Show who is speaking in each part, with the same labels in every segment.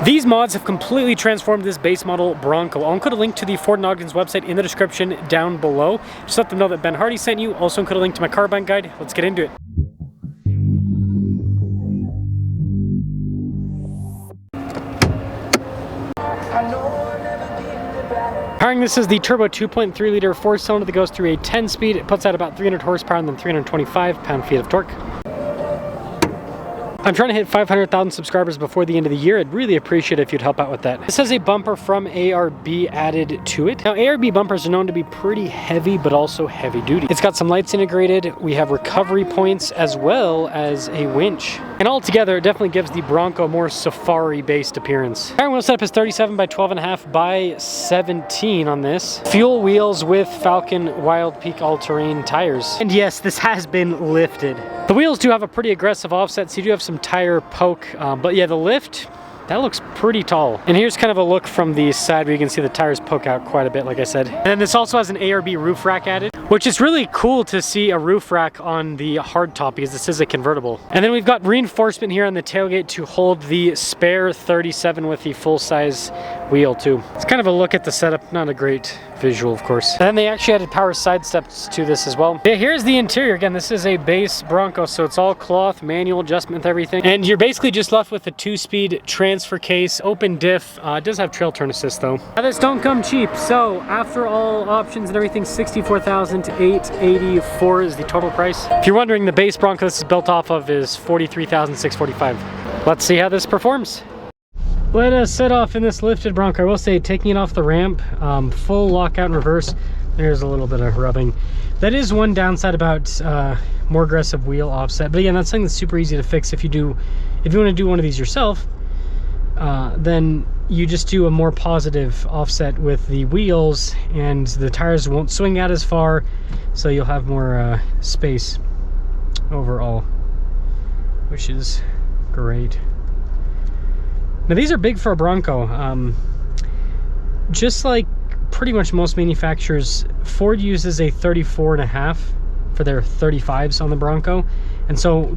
Speaker 1: These mods have completely transformed this base model Bronco. I'll include a link to the Ford & Ogden's website in the description down below. Just let them know that Ben Hardy sent you. Also include a link to my car buying guide. Let's get into it. Powering this is the turbo 2.3 liter 4-cylinder that goes through a 10-speed. It puts out about 300 horsepower and then 325 pound-feet of torque. I'm trying to hit 500,000 subscribers before the end of the year. I'd really appreciate it if you'd help out with that. This has a bumper from ARB added to it. Now, ARB bumpers are known to be pretty heavy, but also heavy duty. It's got some lights integrated. We have recovery points as well as a winch. And altogether, it definitely gives the Bronco a more safari-based appearance. Tire wheel setup is 37 by 12.5 by 17 on this. Fuel wheels with Falcon Wild Peak all-terrain tires. And yes, this has been lifted. The wheels do have a pretty aggressive offset, so you do have some tire poke, but yeah, the lift, that looks pretty tall. And here's kind of a look from the side where you can see the tires poke out quite a bit, like I said. And then this also has an ARB roof rack added, which is really cool to see a roof rack on the hardtop because this is a convertible. And then we've got reinforcement here on the tailgate to hold the spare 37 with the full-size wheel too. It's kind of a look at the setup, not a great visual, of course. And then they actually added power side steps to this as well. Yeah, here's the interior. Again, this is a base Bronco, so it's all cloth, manual adjustment with everything. And you're basically just left with a 2-speed transfer case, open diff. It does have trail turn assist though. Now, this don't come cheap. So after all options and everything, $64,884 is the total price. If you're wondering, the base Bronco this is built off of is $43,645. Let's see how this performs. Let us set off in this lifted Bronco. I will say, taking it off the ramp, full lockout and reverse, there's a little bit of rubbing. That is one downside about more aggressive wheel offset. But again, that's something that's super easy to fix if you want to do one of these yourself. Then you just do a more positive offset with the wheels, and the tires won't swing out as far, so you'll have more space overall, which is great. Now these are big for a Bronco. Just like pretty much most manufacturers, Ford uses a 34.5 for their 35s on the Bronco. And so,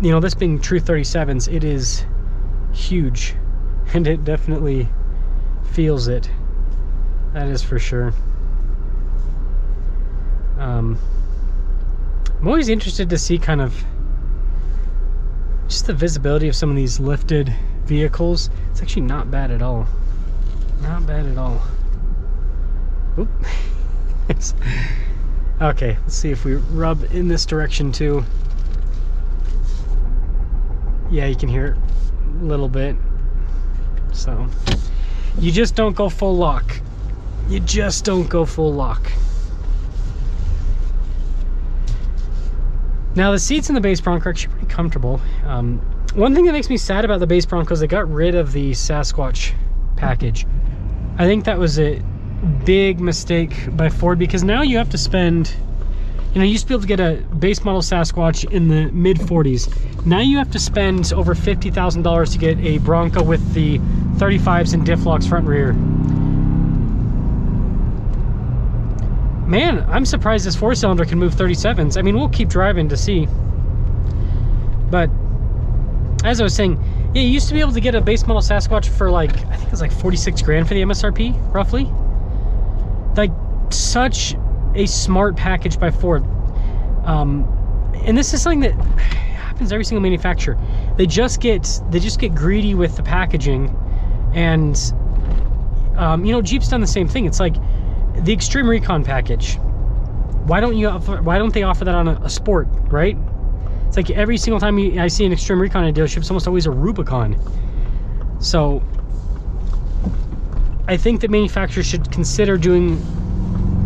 Speaker 1: you know, this being true 37s, it is huge. And it definitely feels it. That is for sure. I'm always interested to see kind of just the visibility of some of these lifted vehicles. It's actually not bad at all. Not bad at all. Oop. Okay, let's see if we rub in this direction too. Yeah, you can hear it a little bit. So you just don't go full lock. You just don't go full lock. Now the seats in the base Bronco are actually pretty comfortable. One thing that makes me sad about the base Bronco is they got rid of the Sasquatch package. I think that was a big mistake by Ford, because now you have to spend, you know, you used to be able to get a base model Sasquatch in the mid 40s. Now you have to spend over $50,000 to get a Bronco with the 35s and diff locks front and rear. Man, I'm surprised this 4-cylinder can move 37s. I mean, we'll keep driving to see. But as I was saying, yeah, you used to be able to get a base model Sasquatch for like, I think it was like 46 grand for the MSRP, roughly. Like, such a smart package by Ford. And this is something that happens every single manufacturer. They just get greedy with the packaging, and you know, Jeep's done the same thing. It's like the Extreme Recon package. Why don't they offer that on a Sport, right? It's like every single time I see an Extreme Recon in a dealership, it's almost always a Rubicon. So I think that manufacturers should consider doing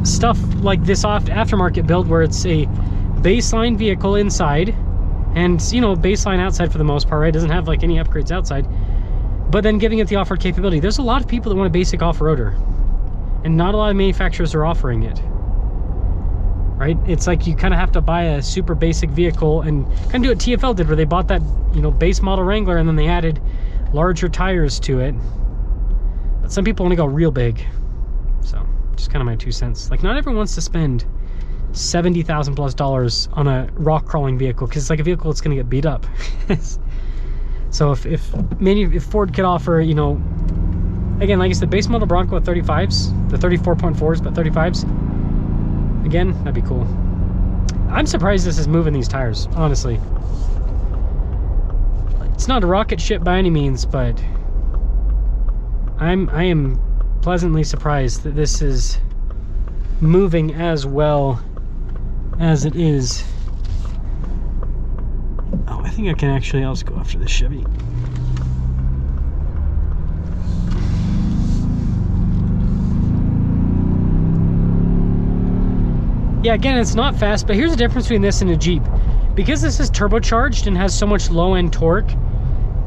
Speaker 1: stuff like this aftermarket build, where it's a baseline vehicle inside and, you know, baseline outside for the most part, right? It doesn't have like any upgrades outside, but then giving it the off-road capability. There's a lot of people that want a basic off-roader, and not a lot of manufacturers are offering it, right? It's like you kind of have to buy a super basic vehicle and kind of do what TFL did, where they bought that, you know, base model Wrangler and then they added larger tires to it. But some people want to go real big. So just kind of my 2 cents. Like, not everyone wants to spend $70,000+ on a rock crawling vehicle, because it's like a vehicle that's going to get beat up. So if Ford could offer, you know, again, like I said, base model Bronco at 35s, the 34.4s, but 35s, again, that'd be cool. I'm surprised this is moving these tires, honestly. It's not a rocket ship by any means, but I am pleasantly surprised that this is moving as well as it is. Oh, I think I can actually also go after this Chevy. Yeah, again, it's not fast, but here's the difference between this and a Jeep. Because this is turbocharged and has so much low-end torque,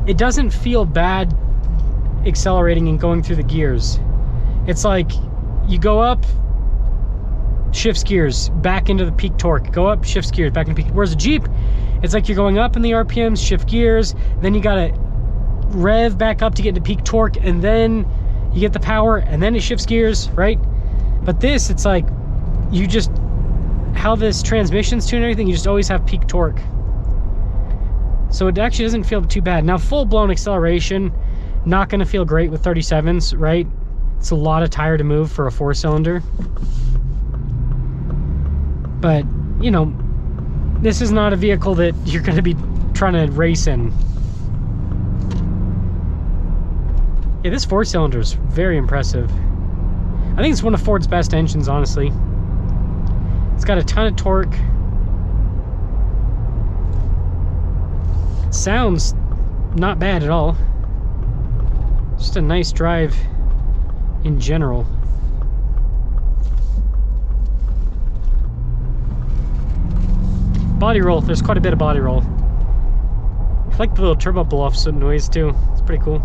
Speaker 1: it doesn't feel bad accelerating and going through the gears. It's like you go up, shifts gears, back into the peak torque. Go up, shifts gears, back into peak. Whereas a Jeep, it's like you're going up in the RPMs, shift gears, then you gotta rev back up to get into peak torque, and then you get the power, and then it shifts gears, right? But this, it's like, you just, how this transmission's tuned and everything, you just always have peak torque. So it actually doesn't feel too bad. Now, full-blown acceleration, not gonna feel great with 37s, right? It's a lot of tire to move for a 4-cylinder. But, you know, this is not a vehicle that you're gonna be trying to race in. Yeah, this 4-cylinder is very impressive. I think it's one of Ford's best engines, honestly. It's got a ton of torque. Sounds not bad at all. Just a nice drive in general. Body roll, there's quite a bit of body roll. I like the little turbo blow-off noise too. It's pretty cool.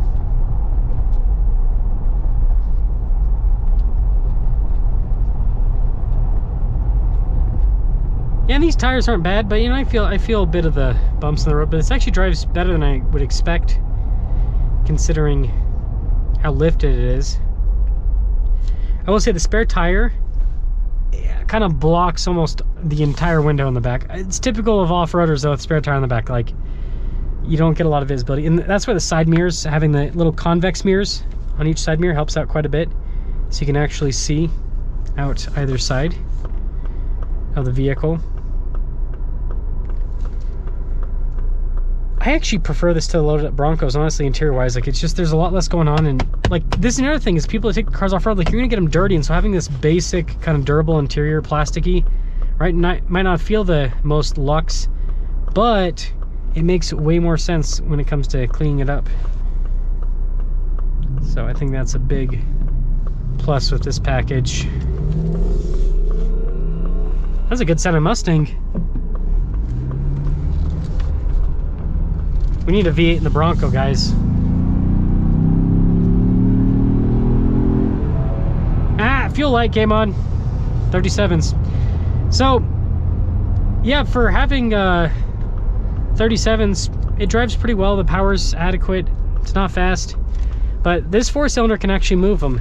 Speaker 1: Yeah, and these tires aren't bad, but you know, I feel a bit of the bumps in the road, but it actually drives better than I would expect, considering how lifted it is. I will say the spare tire kind of blocks almost the entire window in the back. It's typical of off-roaders though, with spare tire on the back, like you don't get a lot of visibility, and that's why the side mirrors, having the little convex mirrors on each side mirror, helps out quite a bit, so you can actually see out either side of the vehicle. I actually prefer this to the loaded up Broncos, honestly, interior wise. Like, it's just, there's a lot less going on, and like this is another thing is people that take the cars off road, like, you're gonna get them dirty, and so having this basic kind of durable interior, plasticky, right, might not feel the most luxe, but it makes way more sense when it comes to cleaning it up. So I think that's a big plus with this package. That's a good sounding Mustang. We need a V8 in the Bronco, guys. Ah, fuel light came on. 37s. So, yeah, for having 37s, it drives pretty well. The power's adequate. It's not fast. But this 4-cylinder can actually move them.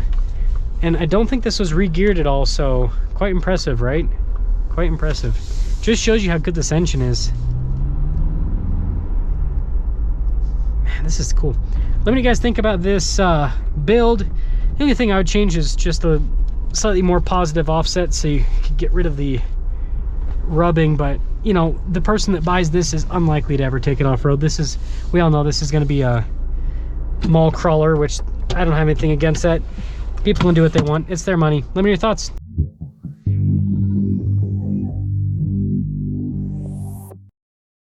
Speaker 1: And I don't think this was re-geared at all, so quite impressive, right? Quite impressive. Just shows you how good this engine is. This is cool. Let me know what you guys think about this build. The only thing I would change is just a slightly more positive offset, so you can get rid of the rubbing. But you know, the person that buys this is unlikely to ever take it off-road. This is, we all know this is going to be a mall crawler, which I don't have anything against that. People can do what they want. It's their money. Let me know your thoughts.